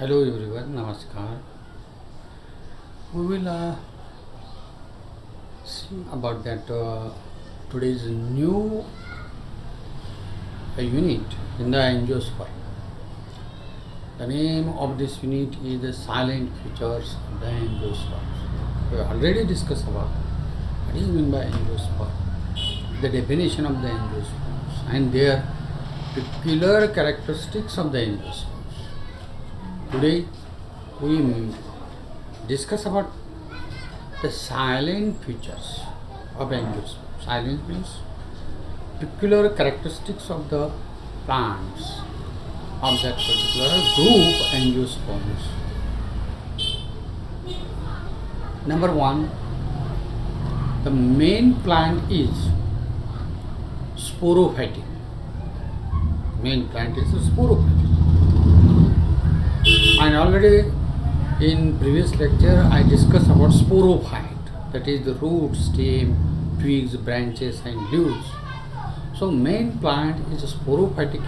Hello everyone, Namaskar. We will see about that today's new unit in the angiosperm. The name of this unit is the silent features of the angiosperm. We have already discussed about what is meant by angiosperm, the definition of the angiosperms and their peculiar characteristics of the angiosperms. Today we discuss about the silent features of angiosperms. Silent means peculiar characteristics of the plants of that particular group angiosperms. Number one, the main plant is sporophytic. Main plant is sporophytic. And already in previous lecture I discussed about sporophyte, that is the root, stem, twigs, branches and leaves. So main plant is a sporophytic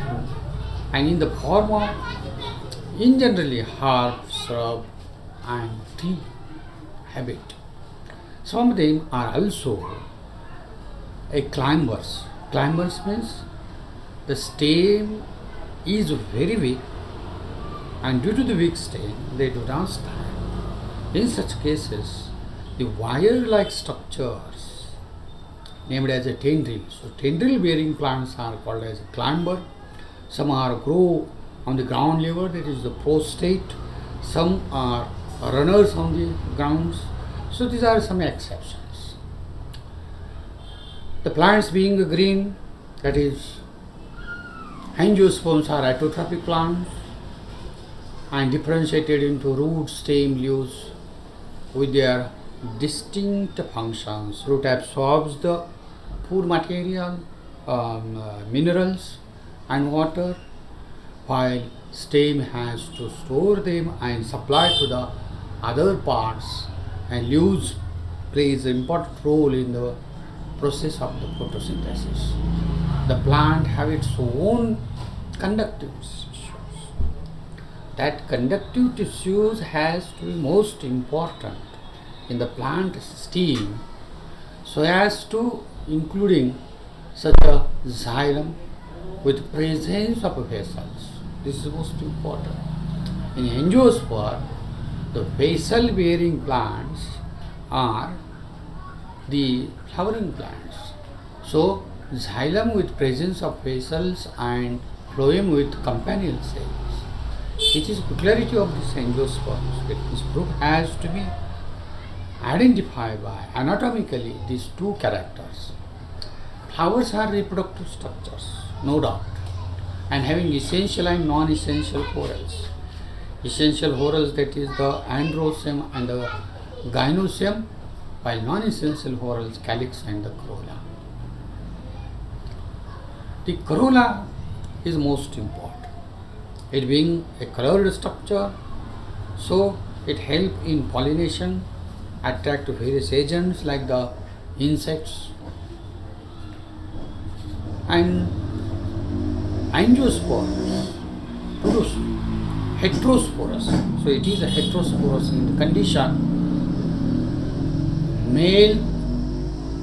and in the form of in generally herb, shrub and tree habit. Some of them are also a climbers. Climbers means the stem is very weak and due to the weak stem they do not stand. In such cases, the wire-like structures named as a tendril. So tendril-bearing plants are called as a climber. Some are grow on the ground level, that is the prostate. Some are runners on the grounds. So these are some exceptions. The plants being green, that is angiosperms are autotrophic plants and differentiated into root, stem, leaves with their distinct functions. Root absorbs the food material, minerals and water, while stem has to store them and supply to the other parts, and leaves plays an important role in the process of the photosynthesis. The plant have its own conductive tissues. That conductive tissues has to be most important in the plant stem, so as to including such a xylem with presence of vessels. This is most important. In angiosperm, the vessel bearing plants are the flowering plants. So xylem with presence of vessels and phloem with companion cells. It is peculiarity of this angiosperms that this group has to be identified by anatomically these two characters. Flowers are reproductive structures, no doubt, and having essential and non-essential whorls. Essential whorls, that is the androecium and the gynoecium, while non-essential whorls, calyx and the corolla. The corolla is most important. It being a colored structure, so it helps in pollination, attract various agents like the insects. And angiosperms produce heterosporous. So it is a heterosporous in the condition. Male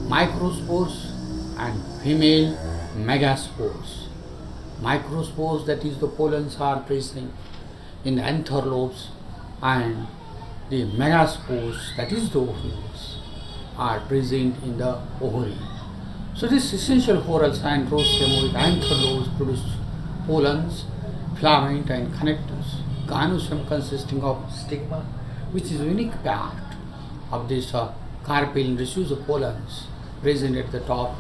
microspores and female megaspores. Microspores, that is the pollens, are present in the anther lobes, and the megaspores, that is the ovules, are present in the ovary. So this essential whorls, androecium with anther lobes, produce pollens, filament and connectors. Gynoecium consisting of stigma, which is a unique part of this carpel receivers of pollens present at the top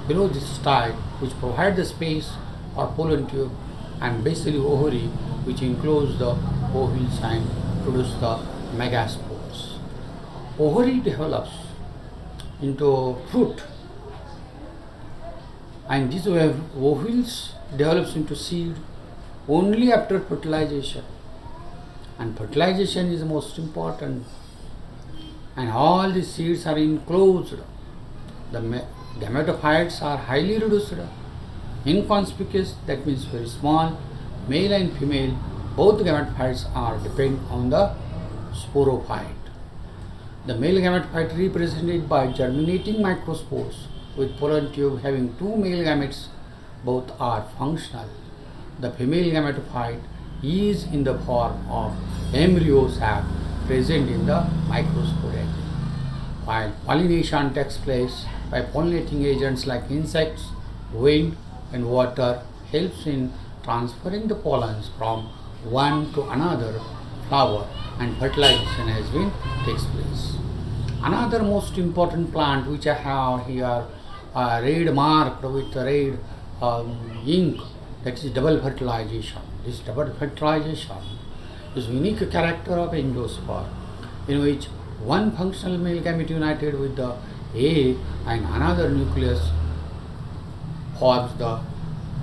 below this style, which provide the space or pollen tube, and basally ovary, which enclose the ovules and produce the megaspores. Ovary develops into fruit, and these ovules develops into seed only after fertilization. And fertilization is most important. And all the seeds are enclosed. The gametophytes are highly reduced, inconspicuous, that means very small, male and female Both gametophytes are depend on the sporophyte. The male gametophyte represented by germinating microspores with pollen tube having two male gametes. Both are functional. The female gametophyte is in the form of embryo sac present in the microspore egg. While pollination takes place by pollinating agents like insects, wind, and water helps in transferring the pollens from one to another flower, and fertilization has been takes place. Another most important plant which I have here red marked with red ink, that is double fertilization. This double fertilization is unique character of angiosperm, in which one functional male gamete united with the egg and another nucleus forms the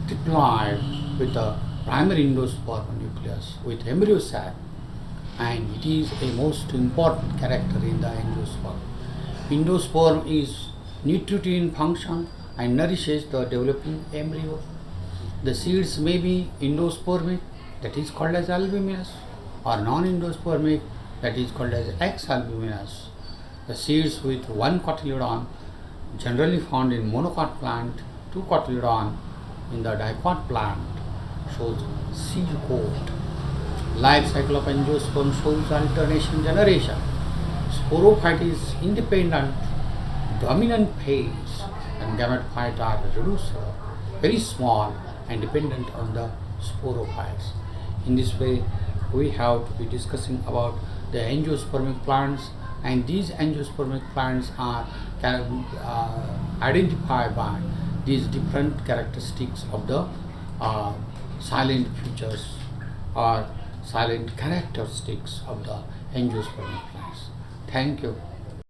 triploid with the primary endosperm nucleus with embryo sac, and it is a most important character in the angiosperm. Endosperm is nutrient function and nourishes the developing embryo. The seeds may be endospermic, that is called as albuminous, or non-endospermic, that is called as exalbuminous. The seeds with one cotyledon, generally found in monocot plant, two cotyledon in the dicot plant, shows seed coat. Life cycle of angiosperm shows alternation generation. Sporophyte is independent, dominant phase, and gametophyte are reducer, very small and dependent on the sporophytes. In this way, we have to be discussing about the angiospermic plants, and these angiospermic plants are identified by these different characteristics of the silent features or silent characteristics of the angiospermic plants. Thank you.